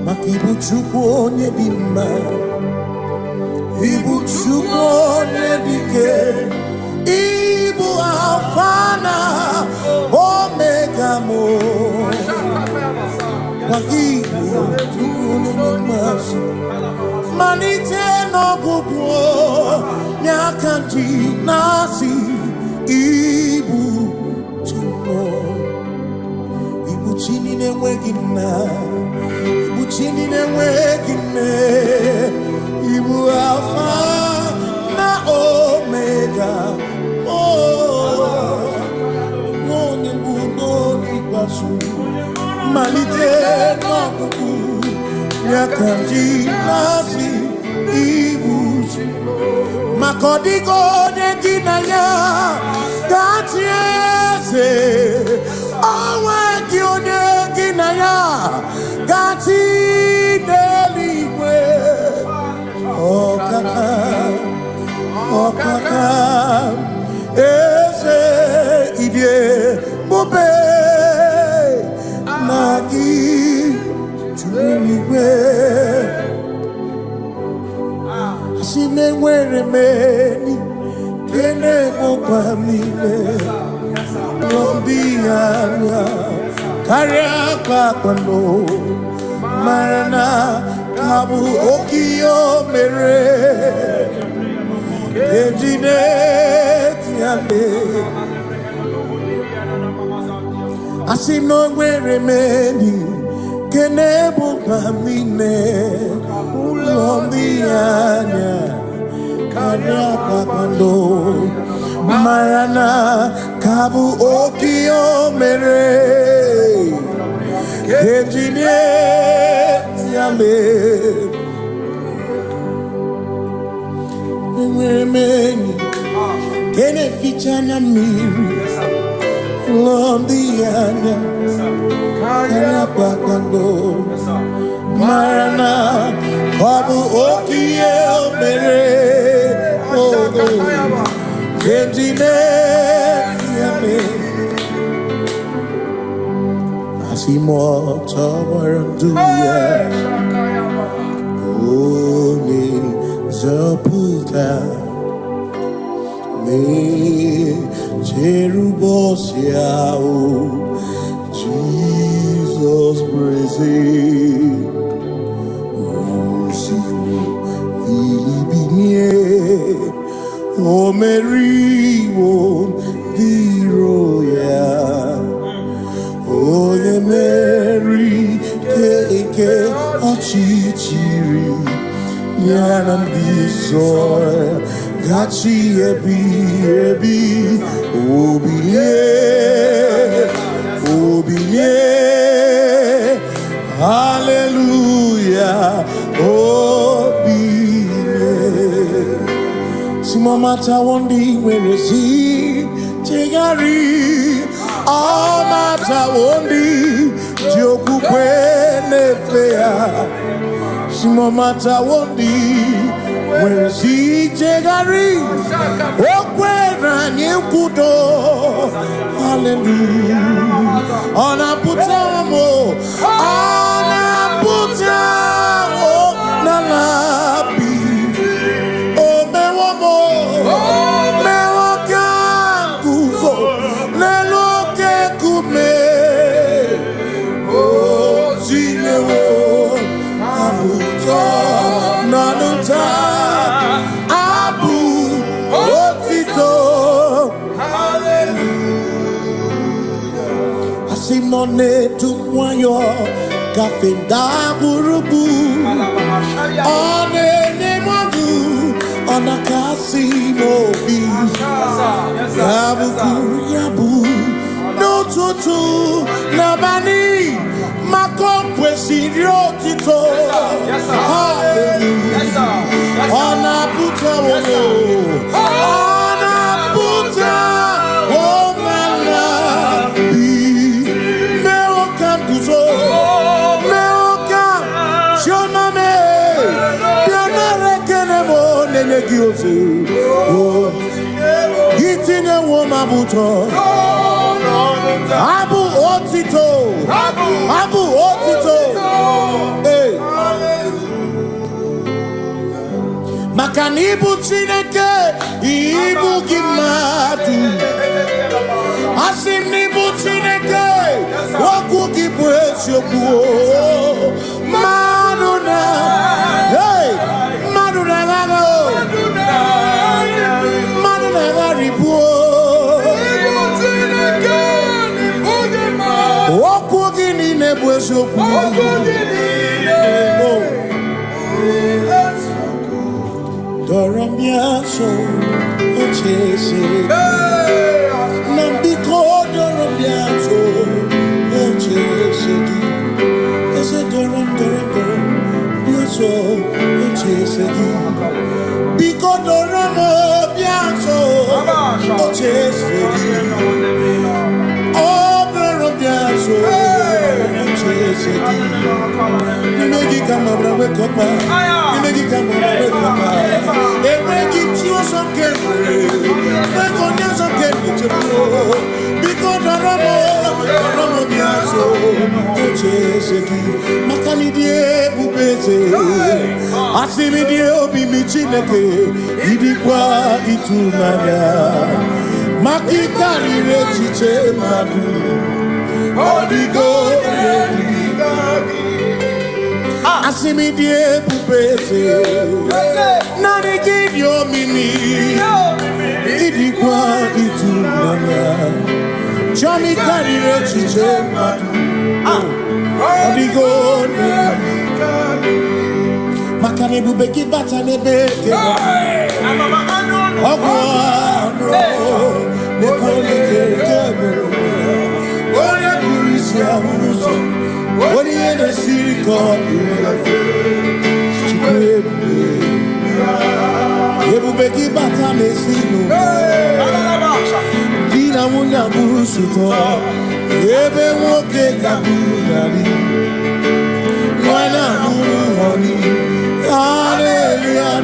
Ibu Chukwu onye dị mma, Ibu Chukwu onye dike, Ibu Alpha na Omega mo. Ibu Chukwu onye dị mma, malite n'ọgwụgwụ n'akanti nasi. Ibu Chukwu, Ibu Chini n'enweghị nna. Chini n'enweghị nne, Ibu Alpha na Omega, onye mbụ n'oge ikpeazụ, malite n'ọgwụgwụ n'aka ndị na-asị Ibu. Maka ọ dịghị onye gị na ya ga-achị eze, onweghị onye gị na ya ga-achị n'eluigwe. Ọkaka, ọkaka, eze idie bube na gị juru eluigwe. Asị m enwere m enyi kene mụkwa m niile, n'obi anya karịa kpakpando, mara na ka bụ oke ihe o mere, ejide tiale. Asị na o nwere m enyi kene mụkwa m niile, n'obi anya karịa kpakpando, mara na ka bụ oke ihe o mere, ejide tiale. Enwere m enyi kene ficha na mmiri, n'obi anya karịa kpakpando, mara na ka bụ oke ihe o mere, ejide tiale. Asimoto waranduya, Oni zaputa, Me cherubosia, Jesus praise. Osiru ilibinye, O Mary won diroya. Onye Mary keke ọchịchịrị ya na ndị nsọ gachi ebi ebi. Obilie, obilie, hallelujah, obilie. Simomata wondi nwere si chegari, all matter wondi jokukwe nefea. Simomata wondi nwere si chegari, okwera nyekudo, hallelujah. Ona putamo, ona putamo na labi, o mewamo, mewakanguzo, leloke kume, o zinewo, abuto, nanuta, abu, otito, hallelujah. Asimone tumwayo, kafenda burubu, one nemadu, ona kasimobi, yabuku yabu, no tutu, nabani, makokwe siriotito, hallelujah. Ona puta wono, ona puta womala, meokam kuzo, meokam shoname, pianare kenemo nene gioze, gitine woma buto, abu otito, abu otito, hey. Makanibu Chineke, Ibu Gimatu. Asinibu Chineke, Waku Gibuesyoku. Maduna, hey, Maduna Gago, Maduna Garibu. Waku Gini Nebuesyoku. Doramiaso, Ochese, Nambiko Doramiaso, Ochese, Ese Doram, Biaso, Ochese, Biko Doramiaso, Ochese, Oh, Doramiaso, Ochese, Nimegi Kamabra, Wekoma, Nimegi Kamabra, Wekoma. They make it you some carefully. They go down some carefully. Because the Ramo Biaso, Ocheseki, Makanidie Bubese, Asimidie Obimichineke, Idikwa Itunaya, Makikari Rechiche Madu, Odigo, Asimidie Bubese, Nani give your mimi, Idikwa Itunaya, Chami Karire Chiche Madu, Odigo, Makane Bubeki Batane Beke, Ogwano, Nekone Kebe, Oya Kurisia Uruso, Oya Nesiriko, Ebubeki Batane Sino, Dina Muna Busuto, Ebe Woke Kabudali, Wana Muru Honi, Hallelujah,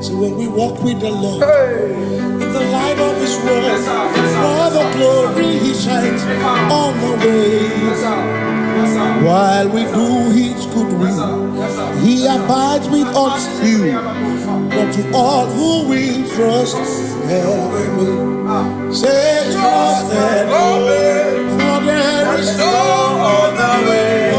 So when we walk with the Lord, in the light of His word, for the glory He shines on the way. While we do His good will, He abides with us few. But to all who will trust and obey, say trust and obey, for there is no other way.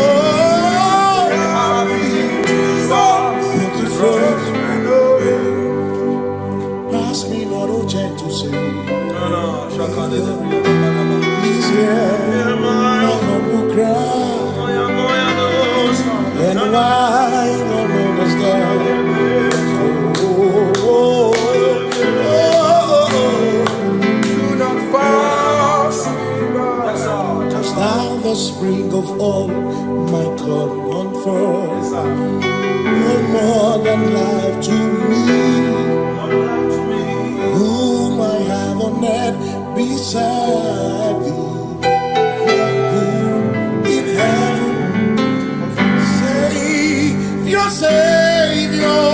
come on first. You're more than life to me. Whom I have on earth beside thee. In heaven, Savior, Savior.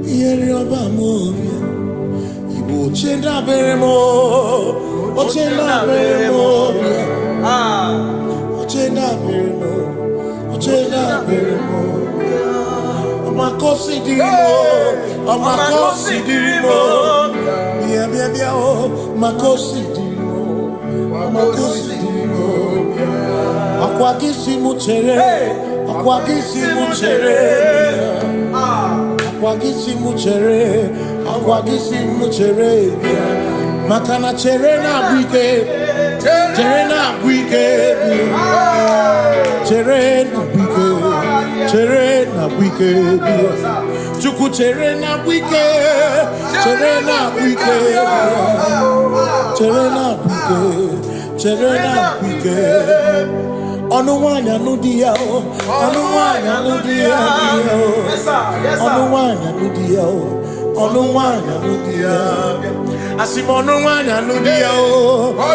Yerobamo, Igbo chenda beremo, ochenda beremo, ochenda beremo, ochenda beremo. Makosi dirimo, bia oh, makosi dirimo, makosi dirimo. Akwagisi muchere, akwagisi muchere, akwagisi muchere, akwagisi muchere. Makana chere na bwike, chere na bwike, chere na bwike, chere na bwike. Chuku chere na bwike, chere na bwike, chere na bwike, chere na bwike. Onuwanya nudia o, onuwanya nudia o, onuwanya nudia o, onuwanya nudia. Asim onuwanya nudia o,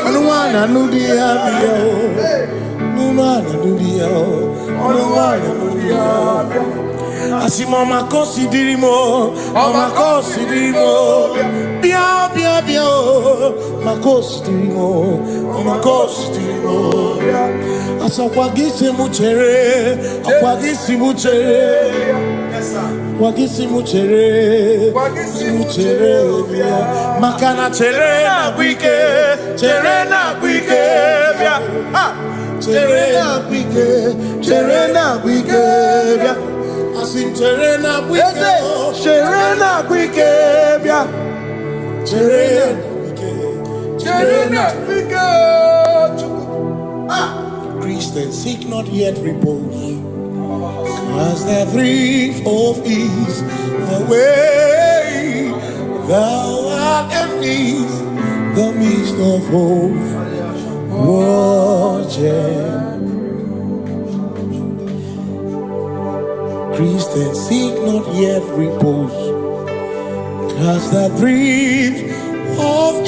onuwanya nudia o, onuwanya nudia o, onuwanya nudia. Asim omakosi dirimo, omakosi dirimo. Bia bia bia o, makosi dirimo, omakosi dirimo. Asakwagisi muchere, akwagisi muchere, akwagisi muchere, muchere. Makana chere na bwike, chere na bwike, chere na bwike, chere na bwike. Asim chere na bwike, chere na bwike, chere na bwike, chere na bwike. Christians seek not yet repose, as the thrift of ease, the way thou art amidst the midst of hope, watching. Christians seek not yet repose, as the thrift of